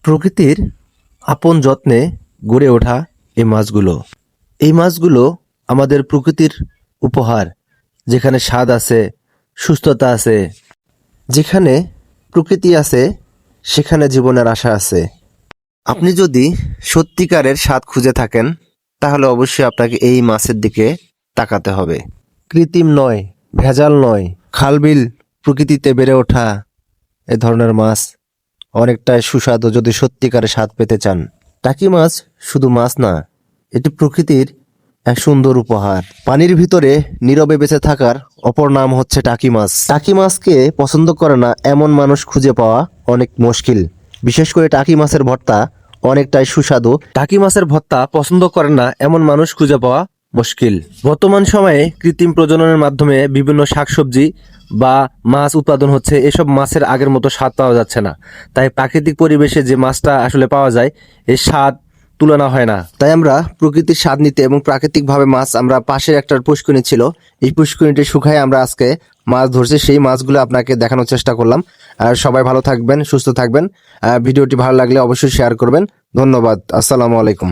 প্রকৃতির আপন যত্নে গড়ে ওঠা এই মাছগুলো আমাদের প্রকৃতির উপহার, যেখানে স্বাদ আছে, সুস্থতা আছে, যেখানে প্রকৃতি আছে সেখানে জীবনের আশা আছে। আপনি যদি সত্যিকারের স্বাদ খুঁজে থাকেন তাহলে অবশ্যই আপনাকে এই মাছের দিকে তাকাতে হবে। কৃত্রিম নয়, ভেজাল নয়, খালবিল প্রকৃতিতে বেড়ে ওঠা এ ধরনের মাছ অনেকটাই সুস্বাদু যদি সত্যিকারের স্বাদ পেতে চান। টাকি মাছ শুধু মাছ না, এটি প্রকৃতির এক সুন্দর উপহার। পানির ভিতরে নীরবে বেঁচে থাকার অপর নাম হচ্ছে টাকি মাছ। টাকি মাছকে পছন্দ করে না এমন মানুষ খুঁজে পাওয়া অনেক মুশকিল। বিশেষ করে টাকি মাছের ভর্তা অনেকটাই সুস্বাদু। টাকি মাছের ভর্তা পছন্দ করে না এমন মানুষ খুঁজে পাওয়া মুশকিল। বর্তমান সময়ে কৃত্রিম প্রজননের মাধ্যমে বিভিন্ন শাকসবজি বা মাছ উৎপাদন হচ্ছে, এসব মাছের আগের মতো স্বাদ পাওয়া যাচ্ছে না। তাই প্রাকৃতিক পরিবেশে যে মাছটা আসলে পাওয়া যায় এর স্বাদ তুলনা হয় না। তাই আমরা প্রকৃতির স্বাদ নিতে এবং প্রাকৃতিকভাবে মাছ, আমরা পাশের একটা পুষ্করিণী ছিল, এই পুষ্করিণীটি শুকায় আমরা আজকে মাছ ধরছি, সেই মাছগুলো আপনাকে দেখানোর চেষ্টা করলাম। আর সবাই ভালো থাকবেন, সুস্থ থাকবেন। ভিডিওটি ভালো লাগলে অবশ্যই শেয়ার করবেন। ধন্যবাদ। আসসালামু আলাইকুম।